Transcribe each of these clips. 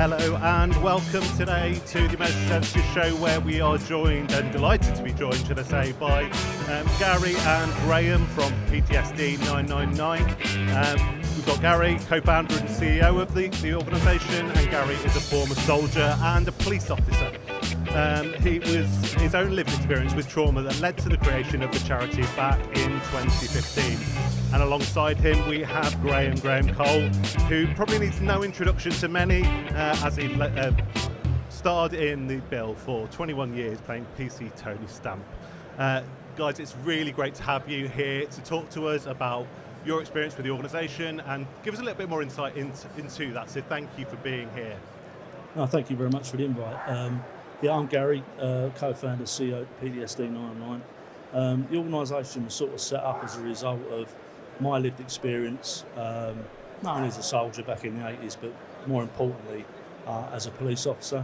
Hello and welcome today to the Emergency Services Show, where we are joined, and delighted to be joined, should I say, by Gary and Graham from PTSD999. We've got Gary, co-founder and CEO of the organisation, and Gary is a former soldier and a police officer. He was his own lived experience with trauma that led to the creation of the charity back in 2015. And alongside him we have Graham Cole, who probably needs no introduction to many, as he starred in the bill for 21 years playing PC Tony Stamp. Guys, it's really great to have you here to talk to us about your experience with the organisation and give us a little bit more insight into that. So thank you for being here. No, thank you very much for the invite. I'm Gary, co-founder, CEO at PTSD999. The organisation was sort of set up as a result of my lived experience, not only as a soldier back in the 80s, but more importantly, as a police officer,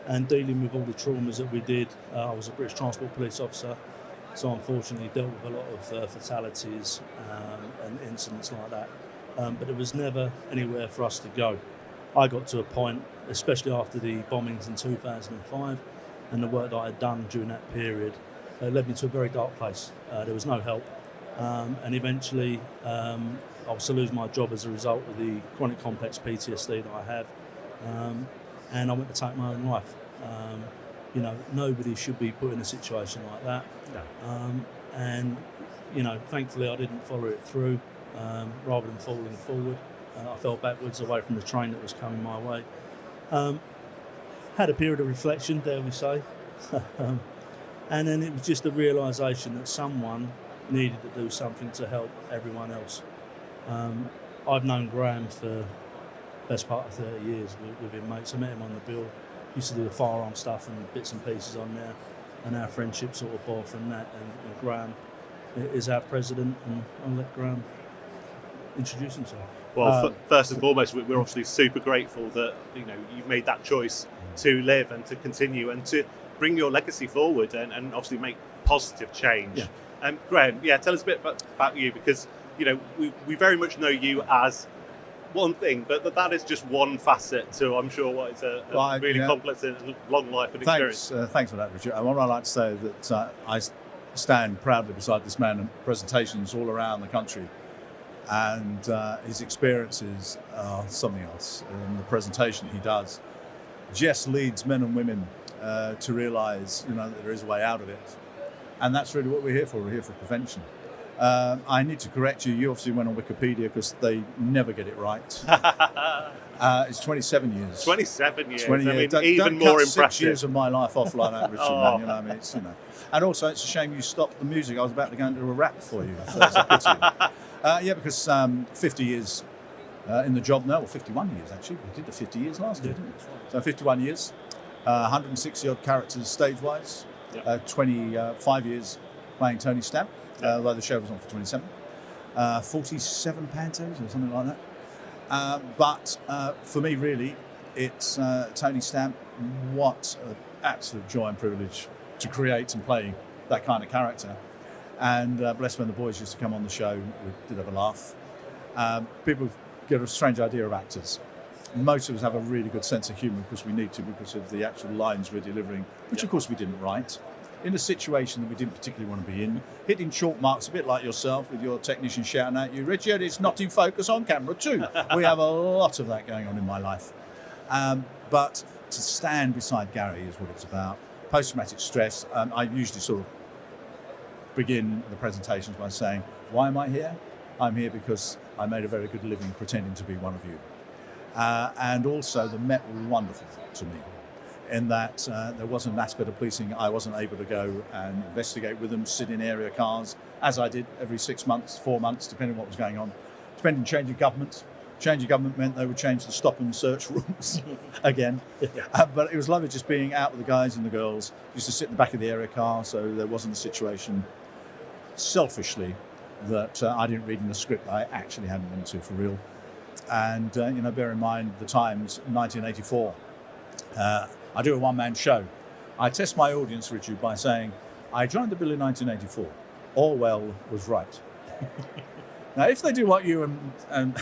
and dealing with all the traumas that we did. I was a British Transport Police officer, so unfortunately dealt with a lot of fatalities and incidents like that. But there was never anywhere for us to go. I got to a point, especially after the bombings in 2005 and the work that I had done during that period, led me to a very dark place. There was no help, and eventually I was to lose my job as a result of the chronic complex PTSD that I have, and I went to take my own life. Nobody should be put in a situation like that. No. And thankfully I didn't follow it through. Rather than falling forward, I fell backwards away from the train that was coming my way. Had a period of reflection, dare we say, and then it was just a realisation that someone needed to do something to help everyone else. I've known Graham for the best part of 30 years. We've been mates. I met him on the bill, used to do the firearm stuff and bits and pieces on there, and our friendship sort of bore from that, and Graham is our president, and I'll let Graham introduce himself. Well, first and foremost, we're obviously super grateful that you made that choice to live and to continue and to bring your legacy forward and obviously make positive change. Yeah. Graham, tell us a bit about you, because we very much know you as one thing, but that is just one facet to, I'm sure, what is a really complex and long life and experience. Thanks for that, Richard. And what I'd like to say is that I stand proudly beside this man in presentations all around the country. And his experiences are something else. And the presentation he does just leads men and women to realise, that there is a way out of it. And that's really what we're here for. We're here for prevention. I need to correct you. You obviously went on Wikipedia because they never get it right. It's 27 years. 27 years. 20 years. Even don't more cut impressive. 6 years of my life off like that, Richard. Oh. Man, And also, it's a shame you stopped the music. I was about to go into a rap for you. So it's a pity. Because 50 years in the job now, or 51 years actually. We did the 50 years last year, didn't we? So 51 years, 160 odd characters stage-wise, 25 years playing Tony Stamp, although the show was on for 27, 47 pantos or something like that. But for me, really, it's Tony Stamp. What an absolute joy and privilege to create and play that kind of character. And bless when the boys used to come on the show, we did have a laugh. People get a strange idea of actors. Most of us have a really good sense of humour because we need to, because of the actual lines we're delivering, which of course we didn't write, in a situation that we didn't particularly want to be in, hitting chalk marks a bit like yourself with your technician shouting at you, Richard, it's not in focus on camera too. We have a lot of that going on in my life. But to stand beside Gary is what it's about. Post-traumatic stress, I usually sort of begin the presentations by saying, why am I here? I'm here because I made a very good living pretending to be one of you. And also the Met were wonderful to me in that there was an aspect of policing I wasn't able to go and investigate with them, sit in area cars, as I did every 6 months, 4 months, depending on what was going on. Depending on changing government. Changing government meant they would change the stop and search rules again. But it was lovely just being out with the guys and the girls. Used to sit in the back of the area car, so there wasn't a situation, selfishly, that I didn't read in the script I actually hadn't been to for real. And bear in mind the times, 1984. I do a one-man show. I test my audience, Richard, by saying, I joined the bill in 1984. Orwell was right. Now, if they do what you and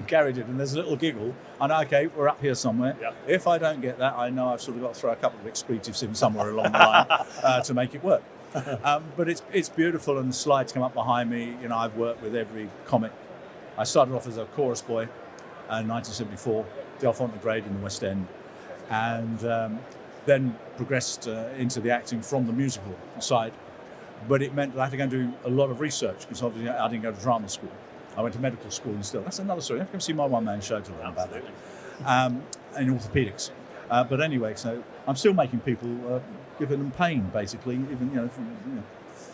Gary did, and there's a little giggle, I know, okay, we're up here somewhere. Yeah. If I don't get that, I know I've sort of got to throw a couple of expletives in somewhere along the line to make it work. But it's beautiful, and the slides come up behind me. You know, I've worked with every comic. I started off as a chorus boy in 1974, Del Grade in the West End, and then progressed into the acting from the musical side. But it meant that I had to go and do a lot of research, because obviously I didn't go to drama school. I went to medical school instead. That's another story. You have to come see my one-man show to learn about it. In orthopedics. But anyway, so I'm still making people, giving them pain, basically, even,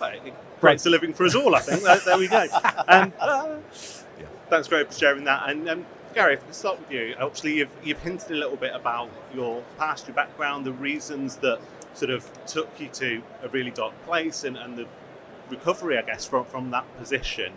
It creates a living for us all, I think. There we go. Thanks, Graham, for sharing that. And Gary, if I can start with you. Obviously, you've hinted a little bit about your past, your background, the reasons that sort of took you to a really dark place, and the recovery, I guess, from that position.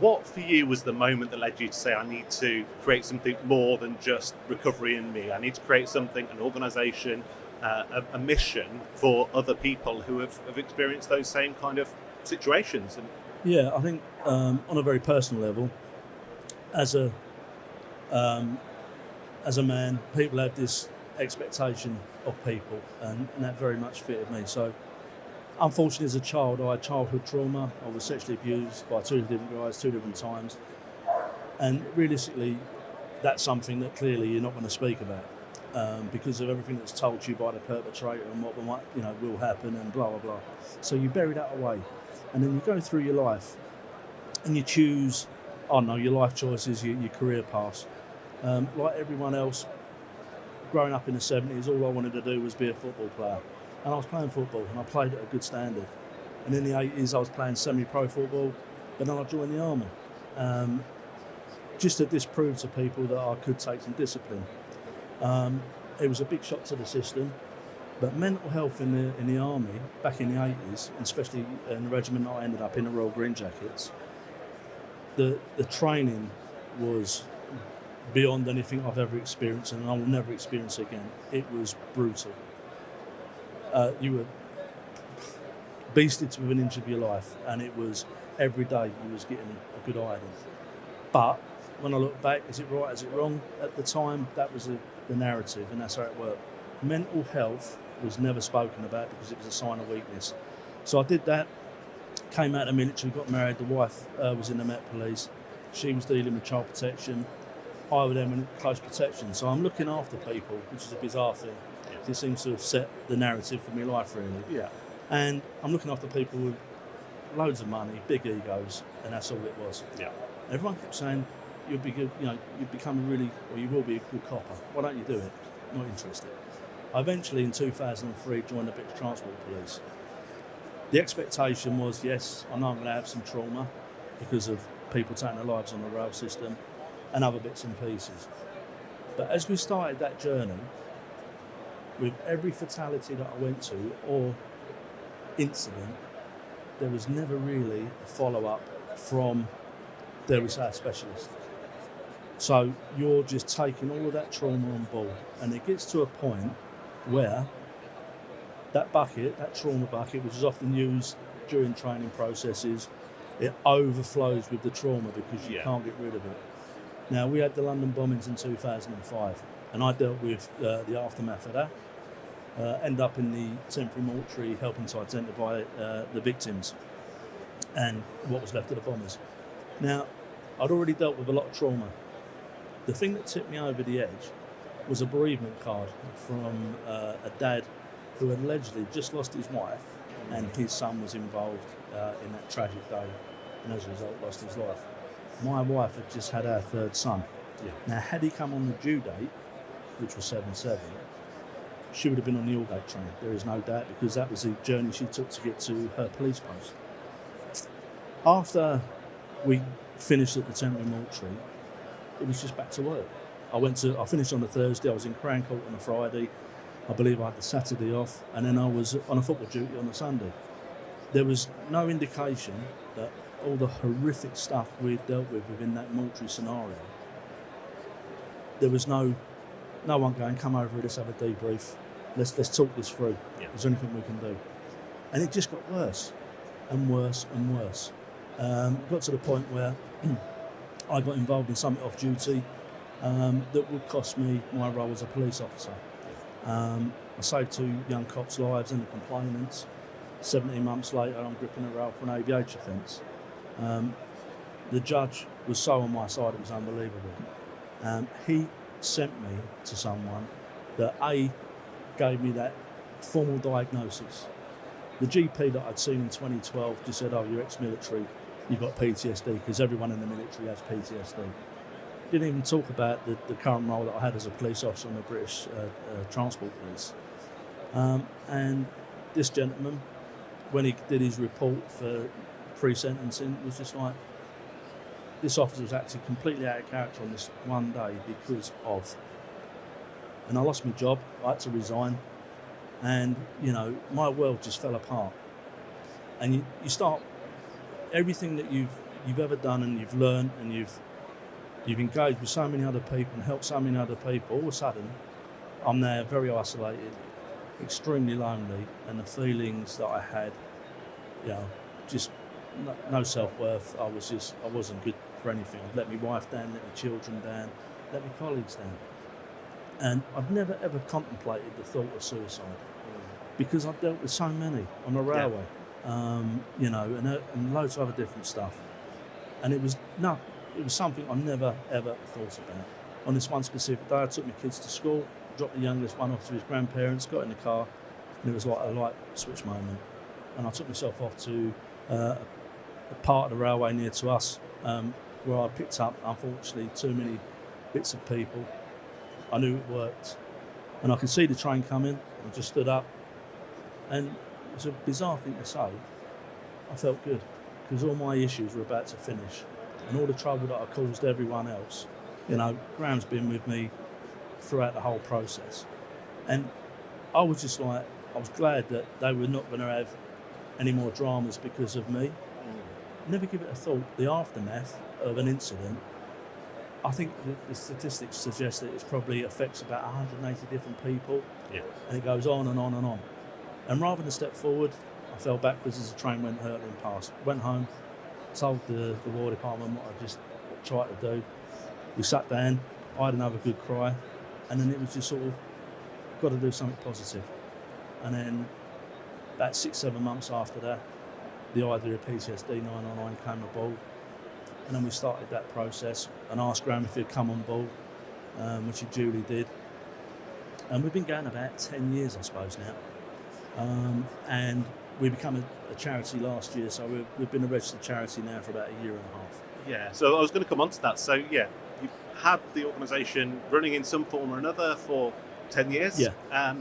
What for you was the moment that led you to say, I need to create something more than just recovery in me? I need to create something, an organisation, a mission for other people who have experienced those same kind of situations. And Yeah, I think on a very personal level, as a man, people have this expectation of people, and that very much fitted me. So, unfortunately, as a child, I had childhood trauma. I was sexually abused by two different guys, 2 different times, and realistically, that's something that clearly you're not going to speak about because of everything that's told to you by the perpetrator and what might, will happen and blah blah blah. So you bury that away, and then you go through your life, and you choose, your life choices, your career paths. Like everyone else, growing up in the 70s, all I wanted to do was be a football player. And I was playing football, and I played at a good standard. And in the 80s, I was playing semi-pro football, but then I joined the army. Just to disprove to people that I could take some discipline. It was a big shock to the system, but mental health in the army, back in the 80s, and especially in the regiment I ended up in, the Royal Green Jackets, the training was beyond anything I've ever experienced, and I will never experience again. It was brutal. You were beasted to within an inch of your life, and it was every day you was getting a good iron. But when I look back, is it right, is it wrong? At the time, that was the narrative, and that's how it worked. Mental health was never spoken about because it was a sign of weakness. So I did that, came out of the military, got married. The wife was in the Met Police. She was dealing with child protection. I was then in close protection. So I'm looking after people, which is a bizarre thing. It seems to have set the narrative for my life, really. Yeah. And I'm looking after people with loads of money, big egos, and that's all it was. Yeah. Everyone kept saying, you'll be good, you'd become you will be a good copper. Why don't you do it? Not interested. I eventually, in 2003, joined the British Transport Police. The expectation was, yes, I know I'm going to have some trauma because of people taking their lives on the rail system and other bits and pieces. But as we started that journey, with every fatality that I went to or incident, there was never really a follow-up from, dare we say, a specialist. So you're just taking all of that trauma on board, and it gets to a point where that bucket, that trauma bucket, which is often used during training processes, it overflows with the trauma because you can't get rid of it. Now, we had the London bombings in 2005, and I dealt with the aftermath of that. End up in the temporary mortuary helping to identify the victims and what was left of the bombers. Now, I'd already dealt with a lot of trauma. The thing that tipped me over the edge was a bereavement card from a dad who had allegedly just lost his wife, and his son was involved in that tragic day, and as a result lost his life. My wife had just had our third son. Yeah. Now, had he come on the due date, which was 7/7, she would have been on the Aldgate train. There is no doubt, because that was the journey she took to get to her police post. After we finished at the temporary mortuary, it was just back to work. I finished on the Thursday. I was in Graham Cole on a Friday. I believe I had the Saturday off, and then I was on a football duty on the Sunday. There was no indication that all the horrific stuff we'd dealt with within that mortuary scenario, there was no one going, come over here, let's have a debrief, let's talk this through. Is there anything we can do? And it just got worse and worse and worse. It got to the point where I got involved in something off duty that would cost me my role as a police officer. I saved 2 young cops' lives and the complainants. 17 months later, I'm gripping a rail for an ABH offence. The judge was so on my side, it was unbelievable. He sent me to someone that gave me that formal diagnosis. The GP that I'd seen in 2012 just said, "Oh, you're ex-military, you've got PTSD," because everyone in the military has PTSD. Didn't even talk about the current role that I had as a police officer in the British Transport Police. And this gentleman, when he did his report for pre-sentencing, was just like, this officer was actually completely out of character on this one day because of. And I lost my job, I had to resign, and my world just fell apart. And you start, everything that you've ever done and you've learned and you've engaged with so many other people and helped so many other people, all of a sudden I'm there very isolated, extremely lonely, and the feelings that I had, just no self-worth. I wasn't good for anything. I'd let my wife down, let my children down, let my colleagues down. And I've never ever contemplated the thought of suicide because I've dealt with so many on the railway, and loads of other different stuff. And it was something I never ever thought about. On this one specific day, I took my kids to school, dropped the youngest one off to his grandparents, got in the car, and it was like a light switch moment. And I took myself off to a part of the railway near to us, where I picked up, unfortunately, too many bits of people. I knew it worked, and I could see the train coming. I just stood up, and it was a bizarre thing to say. I felt good because all my issues were about to finish, and all the trouble that I caused everyone else. Graham's been with me throughout the whole process, and I was just like, I was glad that they were not going to have any more dramas because of me. Never give it a thought. The aftermath of an incident, I think the statistics suggest that it probably affects about 180 different people, and it goes on and on and on. And rather than step forward, I fell backwards as the train went hurtling past. Went home, told the War Department what I just tried to do. We sat down, I had another good cry, and then it was just sort of, got to do something positive. And then about 6-7 months after that, the idea of PTSD999 came aboard, and then we started that process and asked Graham if he'd come on board, which he duly did. And we've been going about 10 years, I suppose, now. And we became a charity last year, so we've been a registered charity now for about a year and a half. Yeah, so I was going to come on to that. So, yeah, you've had the organisation running in some form or another for 10 years. Yeah.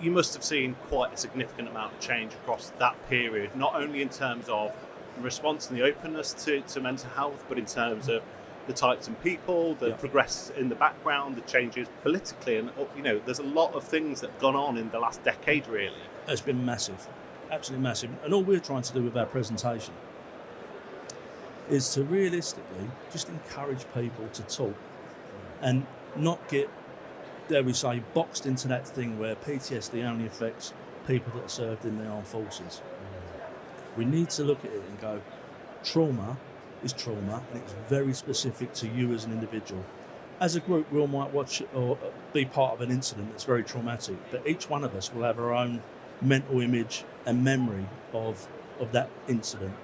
You must have seen quite a significant amount of change across that period, not only in terms of the response and the openness to mental health, but in terms of the types of people, the progress in the background, the changes politically, and there's a lot of things that have gone on in the last decade, really. It's been massive, absolutely massive. And all we're trying to do with our presentation is to realistically just encourage people to talk and not get, dare we say, boxed into that thing where PTSD only affects people that are served in the armed forces. We need to look at it and go, trauma is trauma, and it's very specific to you as an individual. As a group, we all might watch or be part of an incident that's very traumatic, but each one of us will have our own mental image and memory of that incident,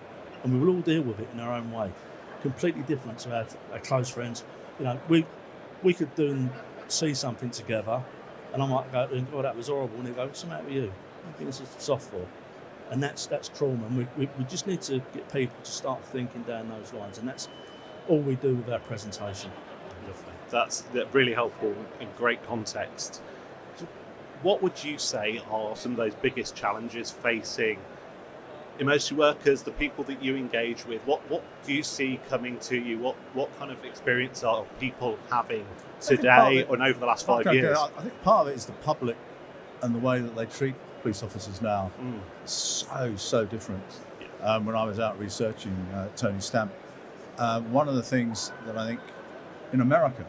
and we will all deal with it in our own way. Completely different to our close friends. We could see something together, and I might go, "Oh, that was horrible," and they go, "What's the matter with you? I think it's soft for." And that's trauma, and we just need to get people to start thinking down those lines, and that's all we do with our presentation. Lovely. That's really helpful and great context. So what would you say are some of those biggest challenges facing emergency workers, the people that you engage with? What do you see coming to you? What kind of experience are people having today and over the last 5 years? I think part of it is the public and the way that they treat police officers now. So different. When I was out researching Tony Stamp, one of the things that I think in America,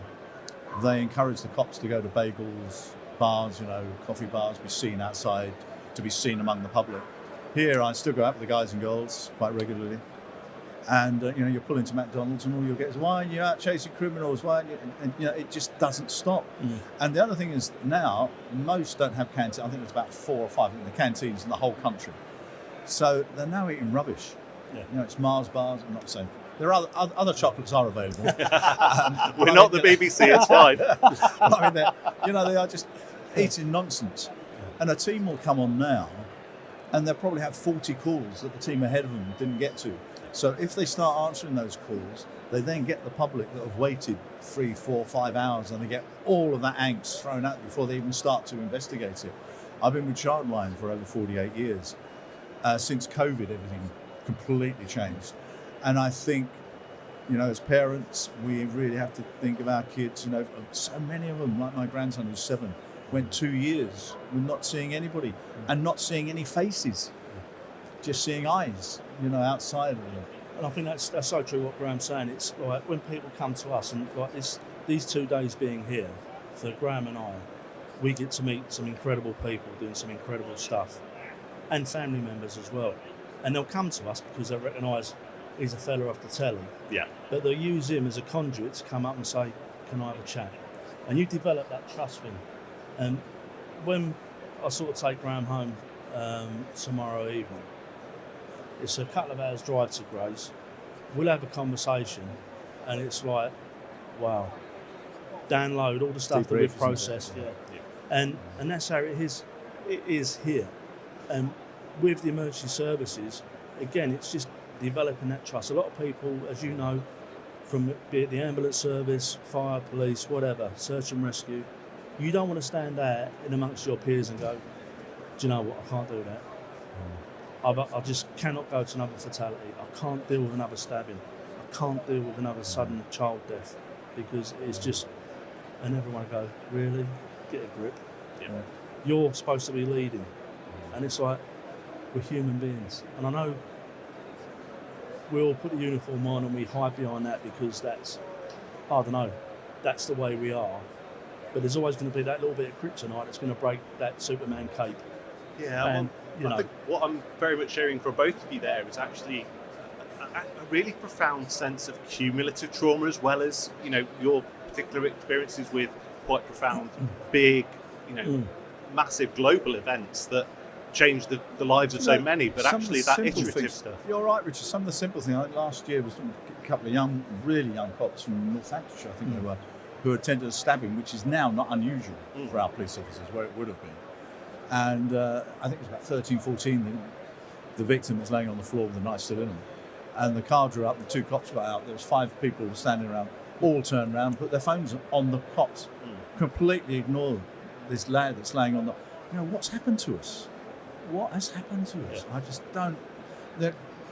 they encourage the cops to go to bagels, bars, coffee bars, be seen outside, to be seen among the public. Here, I still go out with the guys and girls quite regularly. And you pull into McDonald's and all you'll get is, why are you out chasing criminals? Why aren't you? And it just doesn't stop. And the other thing is now most don't have canteens. I think there's about 4 or 5 in the canteens in the whole country. So they're now eating rubbish. Yeah. It's Mars bars. I'm not saying there are other chocolates are available. We're not the BBC. It's fine. I mean, they are just eating nonsense. And a team will come on now, and they'll probably have 40 calls that the team ahead of them didn't get to. So if they start answering those calls, they then get the public that have waited 3, 4, 5 hours, and they get all of that angst thrown out before they even start to investigate it. I've been with Childline for over 48 years. Since COVID, everything completely changed. And I think, as parents, we really have to think of our kids. So many of them, like my grandson who's 7, went 2 years with not seeing anybody and not seeing any faces, just seeing eyes, outside of them. And I think that's so true what Graham's saying. It's like when people come to us and like these 2 days being here, for Graham and I, we get to meet some incredible people doing some incredible stuff, and family members as well. And they'll come to us because they recognise he's a fella off the telly. Yeah. But they'll use him as a conduit to come up and say, can I have a chat? And you develop that trust thing. And when I sort of take Graham home tomorrow evening, it's a couple of hours drive to Grace. We'll have a conversation, and it's like, wow, download all the stuff that we've processed. Yeah. And that's how it is here. And with the emergency services, again, it's just developing that trust. A lot of people, as you know, from be it the ambulance service, fire, police, whatever, search and rescue, you don't want to stand there in amongst your peers and go, do you know what, I can't do that. I just cannot go to another fatality. I can't deal with another stabbing. I can't deal with another sudden child death, because it's just, and everyone go, really? Get a grip. Yeah. You're supposed to be leading. And it's like, we're human beings. And I know we all put the uniform on and we hide behind that because that's, I don't know, that's the way we are. But there's always going to be that little bit of kryptonite that's going to break that Superman cape. Yeah, And, I think what I'm very much hearing from both of you there is actually a really profound sense of cumulative trauma, as well as, your particular experiences with quite profound, big, massive global events that change the lives of so many, but actually that iterative stuff. You're right, Richard. Some of the simple things. I think last year was a couple of really young cops from Northamptonshire, I think they were, who attended a stabbing, which is now not unusual for our police officers, where it would have been. And I think it was about 13, 14, the victim was laying on the floor with a knife still in him. And the car drew up, the 2 cops got out, there was 5 people standing around, all turned around, put their phones on the cops, completely ignored this lad that's laying on the... what's happened to us? What has happened to us? I just don't...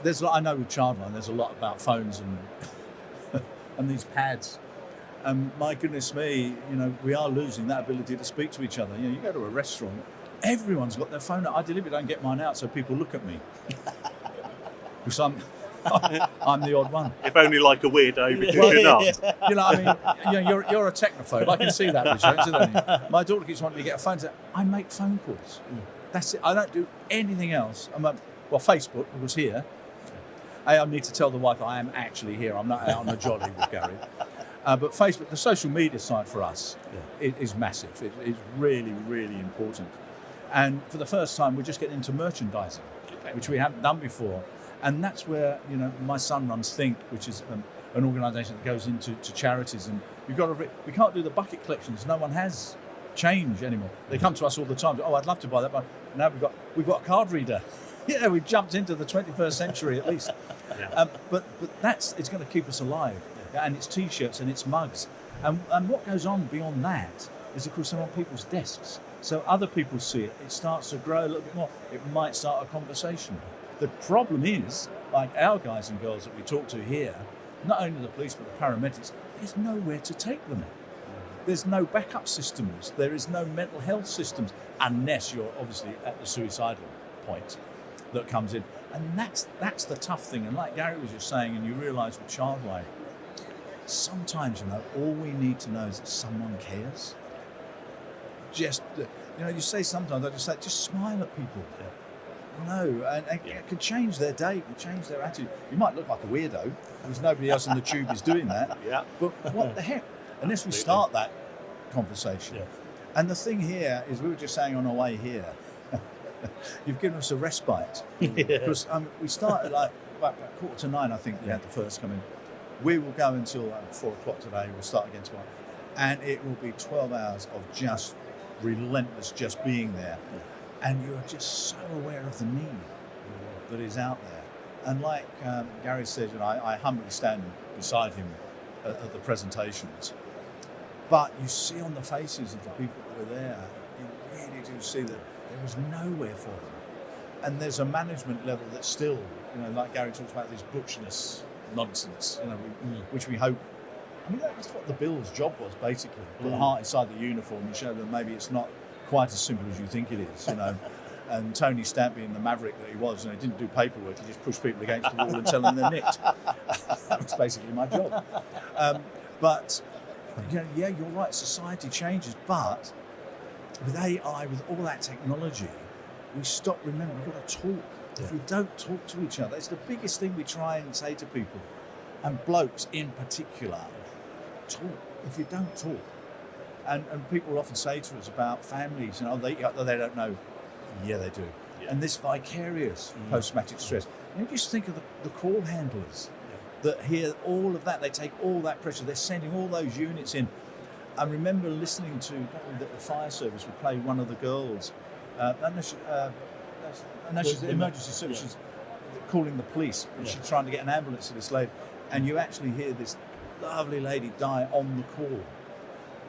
There's I know with Childline, there's a lot about phones and and these pads. And my goodness me, we are losing that ability to speak to each other. You go to a restaurant, everyone's got their phone out. I deliberately don't get mine out so people look at me. Because I'm the odd one. If only like a weirdo, because you're not. You're a technophobe. I can see that, Richard. My daughter keeps wanting to get a phone. I make phone calls. That's it. I don't do anything else. Facebook was here. I need to tell the wife I am actually here. I'm not out on a jolly with Gary. But Facebook, the social media side for us, is massive. It is really, really important. And for the first time, we're just getting into merchandising, which we haven't done before. And that's where, my son runs Think, which is an organisation that goes into charities. And we can't do the bucket collections. No one has change anymore. They come to us all the time. Oh, I'd love to buy that, but now we've got a card reader. We've jumped into the 21st century at least. But it's going to keep us alive. And it's T-shirts and it's mugs. And what goes on beyond that is, of course, they're on people's desks. So other people see it. It starts to grow a little bit more. It might start a conversation. The problem is, like our guys and girls that we talk to here, not only the police but the paramedics, there's nowhere to take them. There's no backup systems. There is no mental health systems, unless you're obviously at the suicidal point that comes in. And that's the tough thing. And like Gary was just saying, and you realise with Childline, sometimes, all we need to know is that someone cares. Just, you say sometimes, I just say, just smile at people. No, and it could change their day, it could change their attitude. You might look like a weirdo because nobody else in the tube is doing that. Yeah. But what the heck? Unless we start that conversation. Yeah. And the thing here is, we were just saying on our way here, you've given us a respite. Because we started like about 8:45, I think we had the first come in. We will go until 4 o'clock today. We'll start again tomorrow. And it will be 12 hours of just relentless just being there. And you're just so aware of the need that is out there. And like Gary said, I humbly stand beside him at the presentations. But you see on the faces of the people that were there, you really do see that there was nowhere for them. And there's a management level that's still, like Gary talks about, this butchness nonsense, which we hope. I mean, that's what the Bill's job was, basically. Put the heart inside the uniform and show them maybe it's not quite as simple as you think it is, And Tony Stamp, being the maverick that he was, didn't do paperwork. He just pushed people against the wall and tell them they're nicked. That was basically my job. But you're right. Society changes, but with AI, with all that technology, we stop. Remember, we've got to talk. If we don't talk to each other, it's the biggest thing we try and say to people, and blokes in particular. Talk. If you don't talk, and people often say to us about families, they don't know. Yeah, they do. Yeah. And this vicarious post-traumatic stress. And you just think of the call handlers that hear all of that. They take all that pressure. They're sending all those units in. I remember listening to the fire service would play one of the girls. She's the emergency service. She's calling the police. And she's trying to get an ambulance to this lady. And you actually hear this lovely lady die on the call.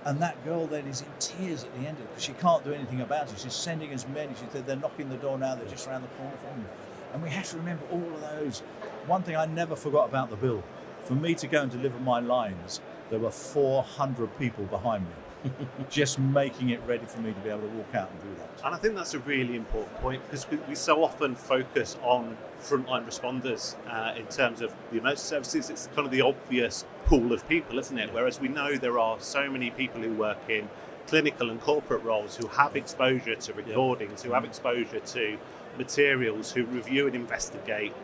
And that girl then is in tears at the end of it because she can't do anything about it. She's sending us men. She said, they're knocking the door now. They're just around the corner from me. And we have to remember all of those. One thing I never forgot about the Bill, for me to go and deliver my lines, there were 400 people behind me, just making it ready for me to be able to walk out and do that. And I think that's a really important point because we so often focus on frontline responders in terms of the emergency services. It's kind of the obvious pool of people, isn't it? Whereas we know there are so many people who work in clinical and corporate roles who have exposure to recordings, who have exposure to materials, who review and investigate,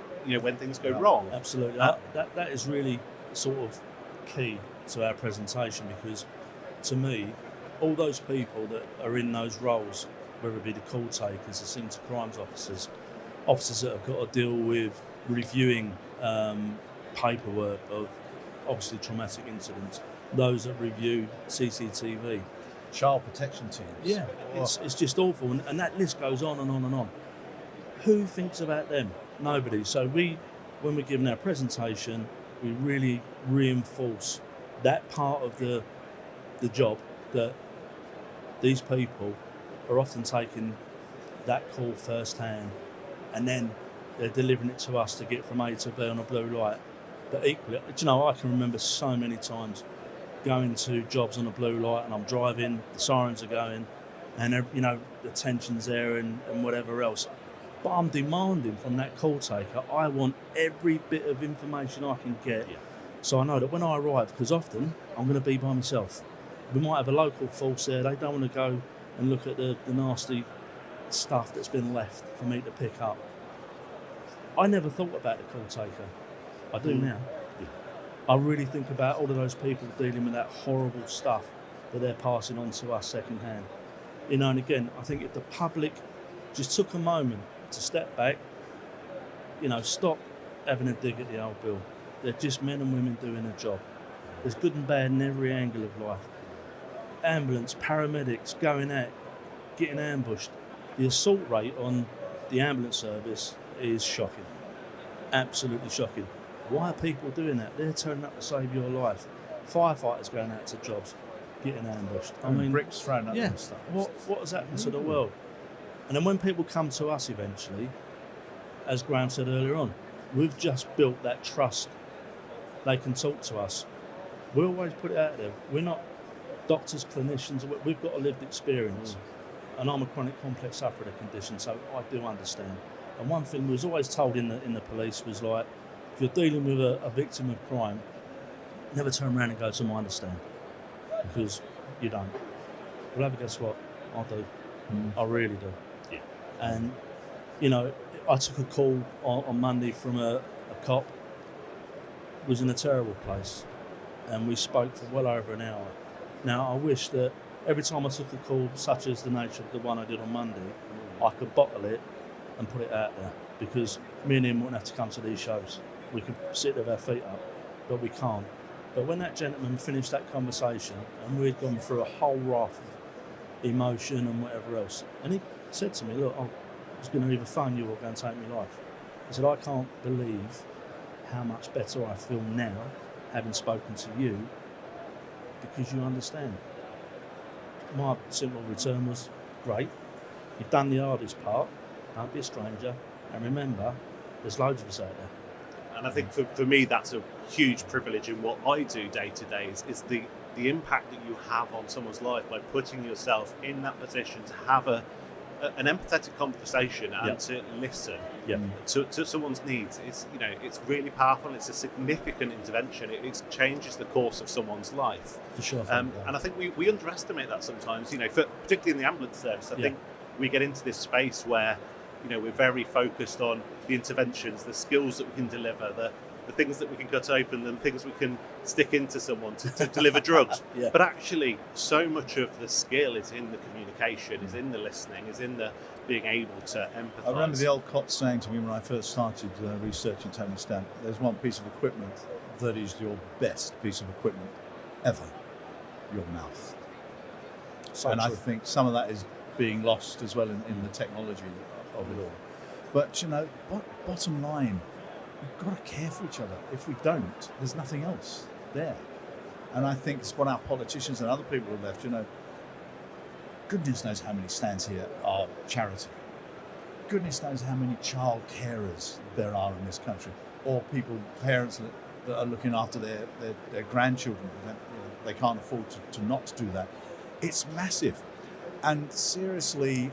when things go wrong. Absolutely. That is really sort of key to our presentation because, to me, all those people that are in those roles, whether it be the call takers, the scene to crimes officers that have got to deal with reviewing paperwork of obviously traumatic incidents, those that review CCTV, child protection teams. Yeah, it's just awful, and that list goes on and on and on. Who thinks about them? Nobody. So when we're giving our presentation, we really reinforce that part of the job, that these people are often taking that call firsthand, and then they're delivering it to us to get from A to B on a blue light. But equally, I can remember so many times going to jobs on a blue light, and I'm driving, the sirens are going, and the tension's there and whatever else. But I'm demanding from that call taker, I want every bit of information I can get. Yeah. So I know that when I arrive, because often I'm going to be by myself. We might have a local force there, they don't want to go and look at the nasty stuff that's been left for me to pick up. I never thought about the call taker. I do now. Yeah. I really think about all of those people dealing with that horrible stuff that they're passing on to us secondhand. And again, I think if the public just took a moment to step back, stop having a dig at the old Bill. They're just men and women doing a job. There's good and bad in every angle of life. Ambulance, paramedics going out, getting ambushed. The assault rate on the ambulance service is shocking. Absolutely shocking. Why are people doing that? They're turning up to save your life. Firefighters going out to jobs, getting ambushed. I mean, bricks thrown at them and stuff. What has happened to the world? And then when people come to us eventually, as Graham said earlier on, we've just built that trust. They can talk to us. We always put it out there. We're not doctors, clinicians. We've got a lived experience. And I'm a chronic complex sufferer of a condition, so I do understand. And one thing we was always told in the police was like, if you're dealing with a victim of crime, never turn around and go to I understand, because you don't. Well, guess what? I do. I really do. Yeah. And You know, I took a call on Monday from a cop who was in a terrible place, and we spoke for well over an hour. Now, I wish that every time I took a call, such as the nature of the one I did on Monday, I could bottle it and put it out there, because me and him wouldn't have to come to these shows. We could sit with our feet up, but we can't. But when that gentleman finished that conversation, and we'd gone through a whole raft of emotion and whatever else, and he said to me, look, I was going to either phone you or go and take my life. I said, I can't believe how much better I feel now, having spoken to you, because you understand. My simple return was, great, you've done the hardest part, don't be a stranger, and remember, there's loads of us out there. And I think for me, that's a huge privilege in what I do day to day is the impact that you have on someone's life by putting yourself in that position to have an empathetic conversation and to listen to someone's needs. It's, you know, it's really powerful. It's a significant intervention. It changes the course of someone's life. For sure. And I think we underestimate that sometimes. You know, particularly in the ambulance service, I think we get into this space where, you know, we're very focused on the interventions, the skills that we can deliver, the things that we can cut open, and things we can stick into someone to deliver drugs. But actually, so much of the skill is in the communication, is in the listening, is in the being able to empathise. I remember the old cop saying to me when I first started researching Tony Stamp, there's one piece of equipment that is your best piece of equipment ever, your mouth. So and true. I think some of that is being lost as well in the technology of it all. But, you know, bottom line, we've got to care for each other. If we don't, there's nothing else there. And I think it's what our politicians and other people have left, you know, goodness knows how many stands here are charity. Goodness knows how many child carers there are in this country, or people, parents that are looking after their grandchildren. They can't afford to not do that. It's massive. And seriously,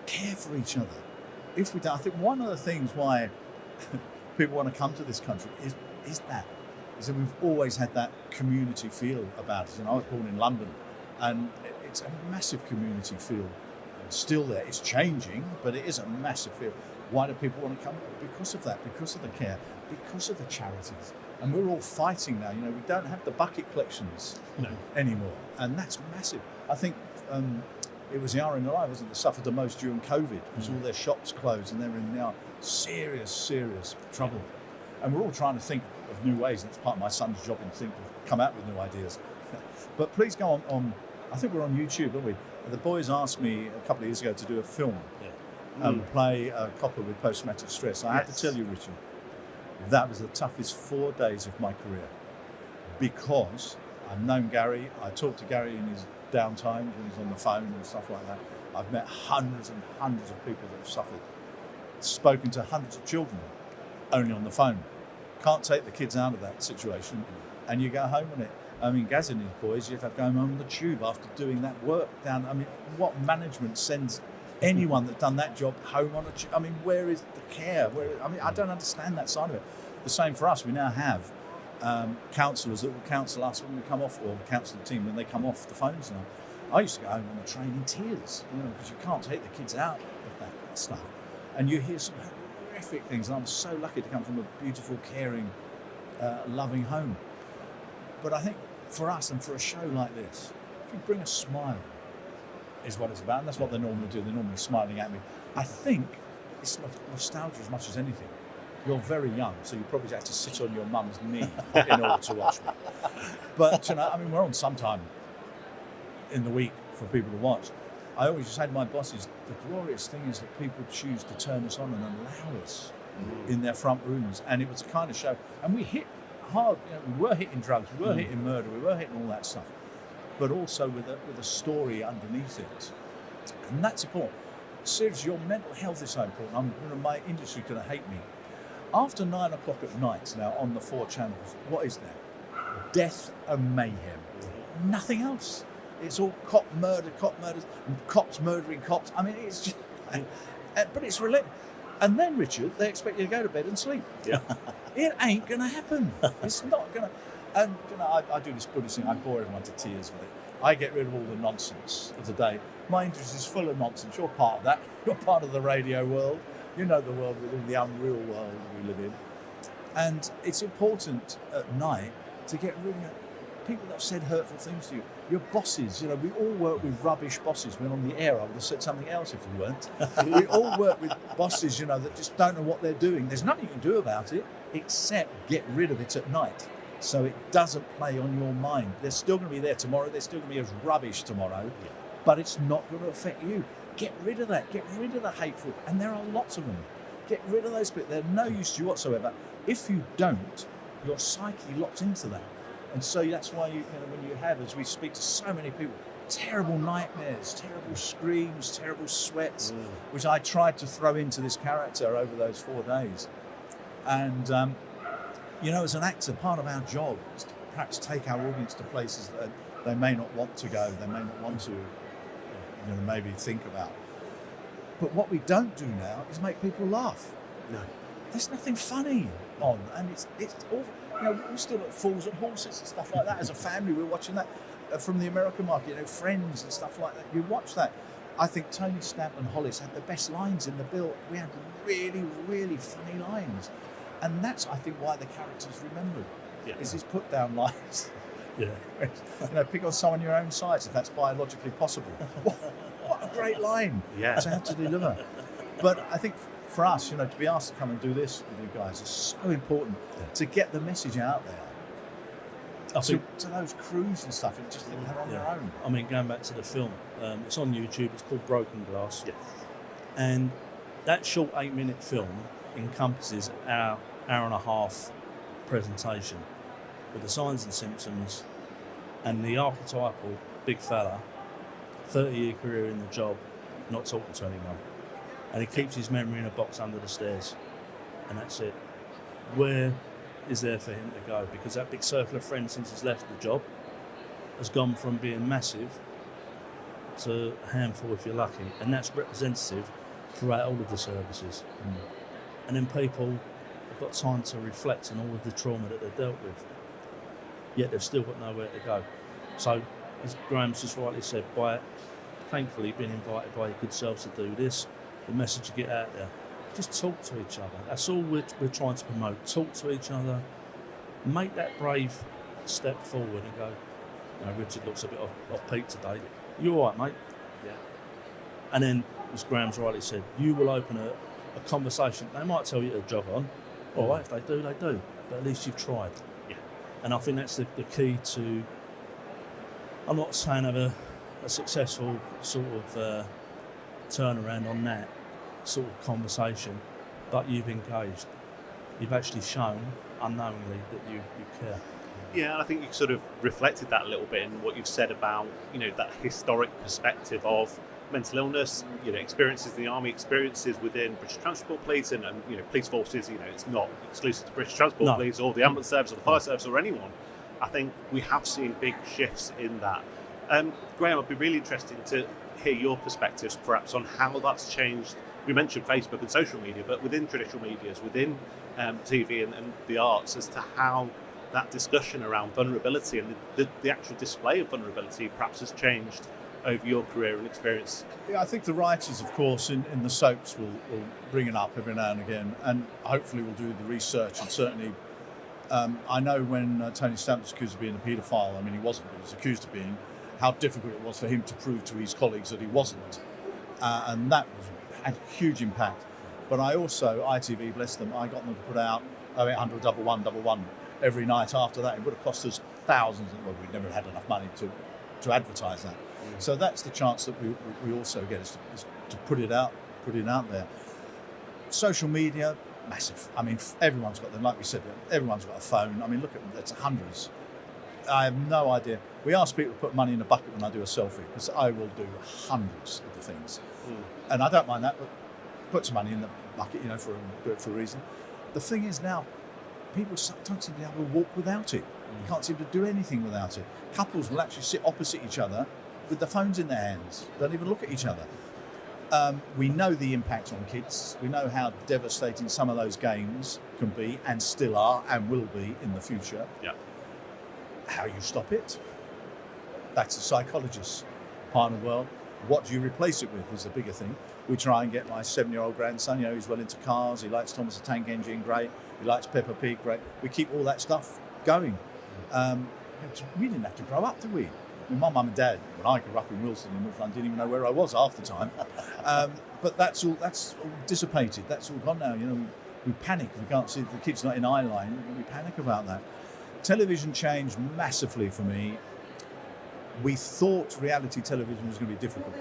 care for each other. If we don't, I think one of the things why people want to come to this country is that we've always had that community feel about it. And I was born in London, and it's a massive community feel still there. It's changing, but it is a massive feel. Why do people want to come? Because of that, because of the care, because of the charities. And we're all fighting now. You know, we don't have the bucket collections anymore, and that's massive. I think it was the RNLI, wasn't it, that suffered the most during COVID, because all their shops closed and they're in now serious trouble. And we're all trying to think of new ways, and it's part of my son's job to come out with new ideas. But please go on, I think we're on YouTube, aren't we? The boys asked me a couple of years ago to do a film and play a copper with post-traumatic stress. I have to tell you, Richard, that was the toughest 4 days of my career, because I've known Gary, I talked to Gary in his downtime when he's on the phone and stuff like that. I've met hundreds and hundreds of people that have suffered, spoken to hundreds of children only on the phone. Can't take the kids out of that situation, and you go home on it. I mean, Gaz and his boys, you have to go home on the tube after doing that work down. I mean, what management sends anyone that's done that job home on a tube? I mean, where is the care? I don't understand that side of it. The same for us. We now have counsellors that will counsel us when we come off, or counsel the team when they come off the phones now. I used to go home on the train in tears, you know, because you can't take the kids out of that stuff. And you hear some horrific things, and I'm so lucky to come from a beautiful, caring, loving home. But I think for us and for a show like this, if you bring a smile, is what it's about, and that's what they normally do. They're normally smiling at me. I think it's nostalgia as much as anything. You're very young, so you probably have to sit on your mum's knee in order to watch me. But, you know, I mean, we're on sometime in the week for people to watch. I always say to my bosses, the glorious thing is that people choose to turn us on and allow us in their front rooms. And it was a kind of show. And we hit hard. You know, we were hitting drugs, we were hitting murder, we were hitting all that stuff. But also with a story underneath it. And that's important. Seriously, your mental health is so important. My industry's going to hate me. After 9 o'clock at night now on the 4 channels, what is there? Death and mayhem. Nothing else. It's all cop murders, and cops murdering cops. I mean, it's just, but it's relentless. And then, Richard, they expect you to go to bed and sleep. Yeah. It ain't going to happen. It's not going to. And, you know, I do this Buddhist thing. I bore everyone to tears with it. I get rid of all the nonsense of the day. My interest is full of nonsense. You're part of that. You're part of the radio world. You know the world we live in, the unreal world we live in. And it's important at night to get rid of people that have said hurtful things to you. Your bosses, you know, we all work with rubbish bosses. When on the air, I would have said something else if we weren't. We all work with bosses, you know, that just don't know what they're doing. There's nothing you can do about it except get rid of it at night, so it doesn't play on your mind. They're still going to be there tomorrow. They're still going to be as rubbish tomorrow, but it's not going to affect you. Get rid of that. Get rid of the hateful. And there are lots of them. Get rid of those people. They're no use to you whatsoever. If you don't, your psyche locks into that. And so that's why you know, when you have, as we speak to so many people, terrible nightmares, terrible screams, terrible sweats, which I tried to throw into this character over those 4 days. And, you know, as an actor, part of our job is to perhaps take our audience to places that they may not want to go, they may not want to, you know, maybe think about. But what we don't do now is make people laugh. No. There's nothing funny on, and it's awful. You know, we're still at Fools and Horses and stuff like that. As a family, we're watching that from the American market. You know, Friends and stuff like that. You watch that. I think Tony Stamp and Hollis had the best lines in the bill. We had really, really funny lines, and that's, I think, why the characters remembered. Is his put down lines. Yeah. You know, pick on someone your own size if that's biologically possible. What a great line to have to deliver. But I think for us, you know, to be asked to come and do this with you guys is so important to get the message out there to those crews and stuff, and just think they're on their own. I mean, going back to the film, it's on YouTube. It's called Broken Glass, and that short 8-minute film encompasses our hour and a half presentation with the signs and symptoms and the archetypal big fella, 30-year career in the job, not talking to anyone. And he keeps his memory in a box under the stairs. And that's it. Where is there for him to go? Because that big circle of friends since he's left the job has gone from being massive to a handful if you're lucky. And that's representative throughout all of the services. And then people have got time to reflect on all of the trauma that they've dealt with. Yet they've still got nowhere to go. So, as Graham's just rightly said, by thankfully being invited by your good selves to do this, the message you get out there, just talk to each other. That's all we're trying to promote. Talk to each other. Make that brave step forward and go, you know, Richard looks a bit off peak today. You all right, mate? Yeah. And then, as Graham's rightly said, you will open a conversation. They might tell you to jog on. All right, if they do, they do. But at least you've tried. Yeah. And I think that's the key to, I'm not saying have a successful sort of turnaround on that sort of conversation, but you've engaged. You've actually shown unknowingly that you care. Yeah, and I think you sort of reflected that a little bit in what you've said about, you know, that historic perspective of mental illness, you know, experiences in the army, experiences within British Transport Police and you know, police forces. You know, it's not exclusive to British Transport Police or the ambulance service or the fire service or anyone. I think we have seen big shifts in that. Graham, I'd be really interested to hear your perspectives perhaps on how that's changed. We mentioned Facebook and social media, but within traditional medias, within TV and the arts, as to how that discussion around vulnerability and the actual display of vulnerability perhaps has changed over your career and experience. Yeah, I think the writers, of course, in the soaps will bring it up every now and again, and hopefully will do the research. And certainly, I know when Tony Stamp was accused of being a paedophile, I mean, he wasn't, but he was accused of being, how difficult it was for him to prove to his colleagues that he wasn't. And that had a huge impact. But I also, ITV, bless them, I got them to put out 0800 1111 every night after that. It would have cost us thousands, well, we'd never had enough money to advertise that. So that's the chance that we also get, is to put it out there. Social media, massive. I mean, everyone's got them, like we said, everyone's got a phone. I mean, look at them, it's hundreds. I have no idea. We ask people to put money in the bucket when I do a selfie, because I will do hundreds of the things. And I don't mind that, but put some money in the bucket, you know, do it for a reason. The thing is now, people don't seem to be able to walk without it. You can't seem to do anything without it. Couples will actually sit opposite each other with the phones in their hands. Don't even look at each other. We know the impact on kids. We know how devastating some of those games can be, and still are, and will be in the future. Yeah. How you stop it? That's a psychologist's part of the world. What do you replace it with is a bigger thing. We try and get my 7-year-old grandson, he's well into cars, he likes Thomas the Tank Engine, great. He likes Peppa Pig, great. We keep all that stuff going. We didn't have to grow up, did we? My mum and dad, when I grew up in Wilson in North London, didn't even know where I was half the time. But that's all dissipated. That's all gone now. We panic if we can't see the kid's not in eye line. We panic about that. Television changed massively for me. We thought reality television was going to be difficult.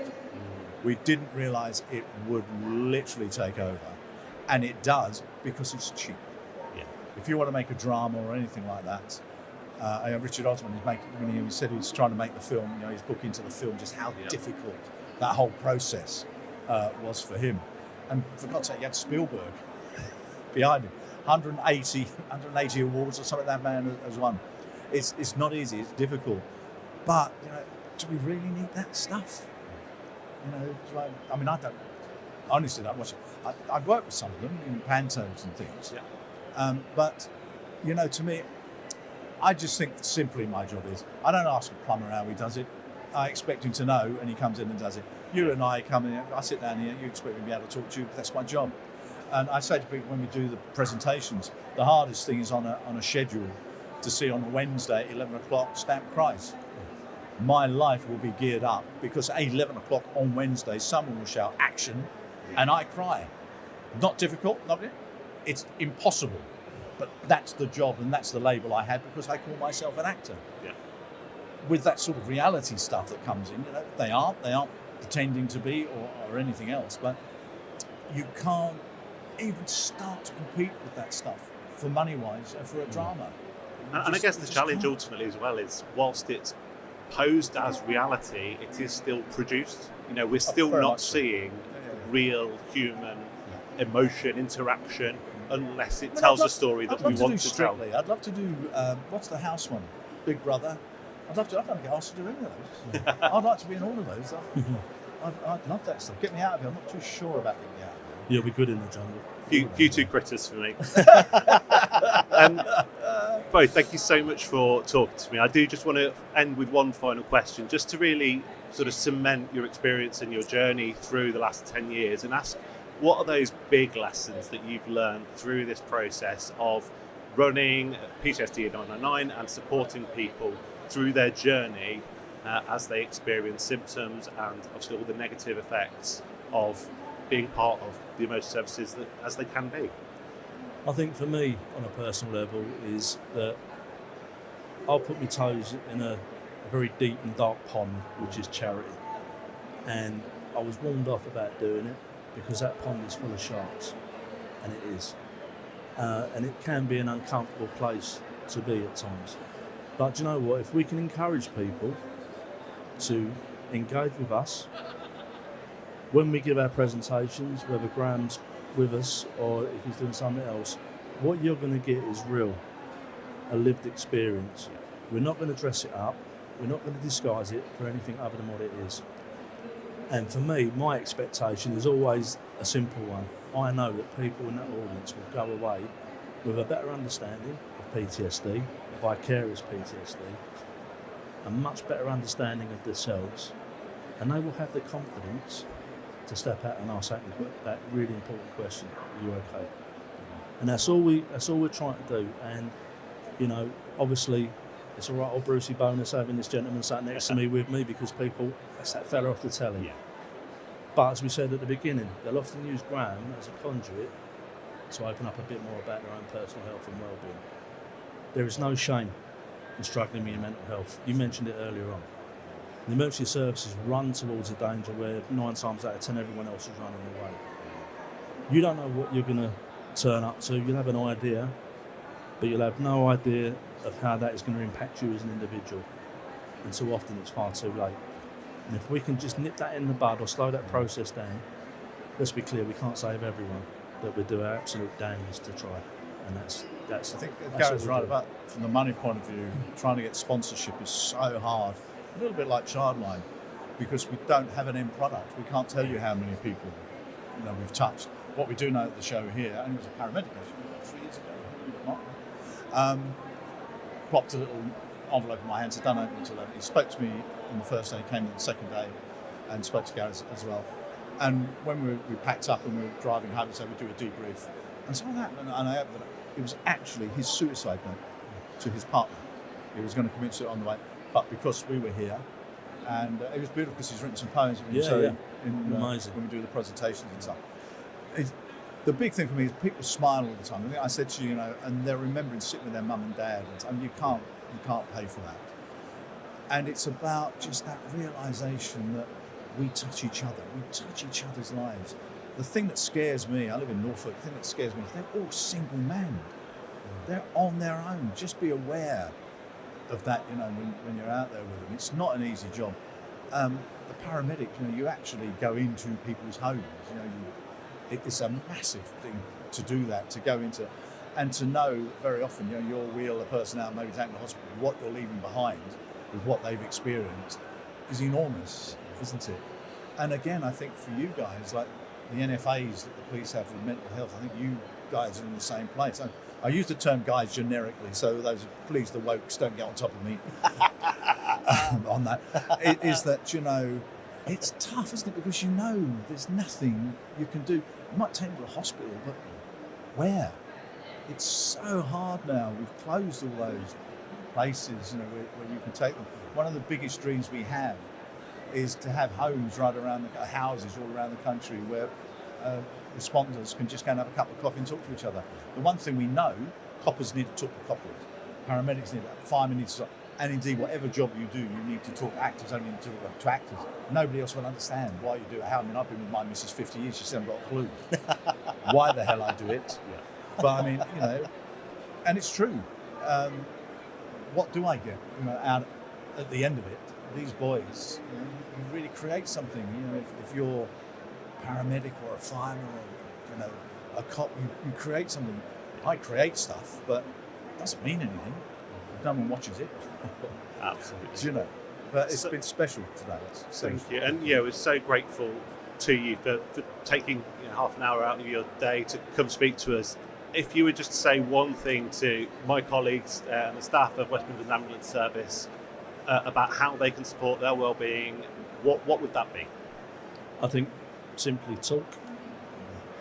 We didn't realise it would literally take over. And it does, because it's cheap. Yeah. If you want to make a drama or anything like that, Richard Osman, when he said he was trying to make the film, his book into the film, just how difficult that whole process was for him. And for God's sake, you had Spielberg behind him. 180 awards or something that man has won. It's not easy, it's difficult. But, do we really need that stuff? I don't, honestly, don't watch it. I've worked with some of them in pantos and things. Yeah. But, to me, I just think simply my job is, I don't ask a plumber how he does it. I expect him to know, and he comes in and does it. You and I come in, I sit down here, you expect me to be able to talk to you, that's my job. And I say to people when we do the presentations, the hardest thing is on a schedule to see on a Wednesday at 11 o'clock, stamp Christ. My life will be geared up because at 11 o'clock on Wednesday, someone will shout action and I cry. Not difficult, it's impossible. But that's the job and that's the label I had because I call myself an actor. Yeah. With that sort of reality stuff that comes in, they aren't pretending to be or anything else, but you can't even start to compete with that stuff for money-wise and for a drama. And I guess the challenge ultimately as well is, whilst it's posed as reality, it is still produced. We're still not seeing real human emotion, interaction, unless it tells a story that we want to tell. I'd love to do, what's the house one? Big Brother. I'd don't get asked to do any of those. I'd like to be in all of those. I'd love that stuff. Get me out of here. I'm not too sure about getting me out of here. You'll be good in the jungle. Few two critters for me. Both, thank you so much for talking to me. I do just want to end with one final question, just to really sort of cement your experience and your journey through the last 10 years and ask, what are those big lessons that you've learned through this process of running PTSD999 and supporting people through their journey as they experience symptoms and obviously all the negative effects of being part of the emotion services as they can be? I think for me, on a personal level, is that I'll put my toes in a very deep and dark pond, which is charity. And I was warned off about doing it because that pond is full of sharks, and it is. And it can be an uncomfortable place to be at times. But do you know what? If we can encourage people to engage with us, when we give our presentations, whether Graham's with us or if he's doing something else, what you're going to get is a lived experience. We're not going to dress it up. We're not going to disguise it for anything other than what it is. And for me, my expectation is always a simple one. I know that people in that audience will go away with a better understanding of PTSD, vicarious PTSD, a much better understanding of themselves, and they will have the confidence to step out and ask that really important question: are you okay? And that's all we're trying to do. And obviously, it's all right, old Brucey bonus having this gentleman sat next to me with me because that's that fella off the telly. Yeah. But as we said at the beginning, they'll often use Graham as a conduit to open up a bit more about their own personal health and well-being. There is no shame in struggling with your mental health. You mentioned it earlier on. The emergency services run towards a danger where 9 times out of 10 everyone else is running away. You don't know what you're going to turn up to. You'll have an idea, but you'll have no idea of how that is going to impact you as an individual. And so often it's far too late. And if we can just nip that in the bud or slow that process down, let's be clear, we can't save everyone, but we do our absolute damnedest to try. And that's I think Gary's right about, from the money point of view, trying to get sponsorship is so hard. A little bit like Childline, because we don't have an end product. We can't tell you how many people we've touched. What we do know at the show here, and it was a paramedic actually 3 years ago, popped a little envelope in my hand, said don't open it until 11. He spoke to me on the first day, he came on the second day and spoke to Gary as well. And when we packed up and we were driving home, so we do a debrief. And something happened, and I opened it. It was actually his suicide note to his partner. He was going to commit suicide on the way, but because we were here, and it was beautiful because he's written some poems. Amazing. When we do the presentations and stuff. The big thing for me is people smile all the time. I think I said to you, and they're remembering sitting with their mum and dad, and you can't pay for that. And it's about just that realisation that we touch each other, we touch each other's lives. The thing that scares me, I live in Norfolk, the thing that scares me is they're all single men. They're on their own. Just be aware of that, when you're out there with them. It's not an easy job. The paramedic, you actually go into people's homes. It's a massive thing to do that, to go into, and to know very often, you'll wheel a person out, maybe take them to hospital, what you're leaving behind with what they've experienced is enormous, isn't it? And again, I think for you guys, like the NFAs that the police have with mental health, I think you guys are in the same place. I use the term guys generically, so those, please, the wokes, don't get on top of me on that. It is that, it's tough, isn't it? Because there's nothing you can do. You might take them to a hospital, but where? It's so hard now. We've closed all those places, where you can take them. One of the biggest dreams we have is to have homes right around houses all around the country where responders can just go and have a cup of coffee and talk to each other. The one thing we know, coppers need to talk to coppers, paramedics need that, firemen need to talk, and indeed whatever job you do, you need to talk. Actors only need to talk to actors. Nobody else will understand why you do it. I've been with my missus 50 years, she hasn't got a clue why the hell I do it. Yeah. But and it's true. What do I get out at the end of it? These boys, you really create something. If you're a paramedic or a fireman or a cop, you create something. I create stuff, but it doesn't mean anything if no one watches it. Absolutely. But it's been special today. Thank you, and we're so grateful to you for taking half an hour out of your day to come speak to us. If you would just say one thing to my colleagues and the staff of West Midlands Ambulance Service about how they can support their well-being, what would that be? I think simply talk,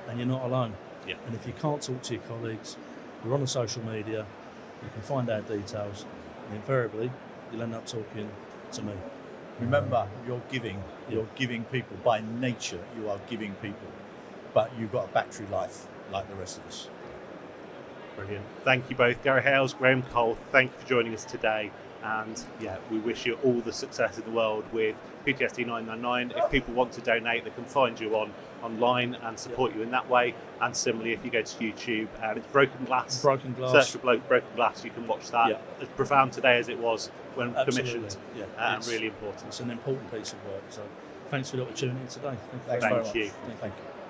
and you're not alone. Yeah. And if you can't talk to your colleagues, you're on the social media, you can find our details, and invariably you'll end up talking to me. Remember, you're giving. You're giving people. By nature, you are giving people. But you've got a battery life like the rest of us. Brilliant. Thank you both. Gary Hales, Graham Cole, thank you for joining us today. And we wish you all the success in the world with PTSD999. If people want to donate, they can find you online and support you in that way. And similarly, if you go to YouTube and it's Broken Glass, search for Broken Glass, you can watch that. Yeah. As profound today as it was when commissioned, and really important. It's an important piece of work. So thanks for the opportunity today. Thank you. Thank you.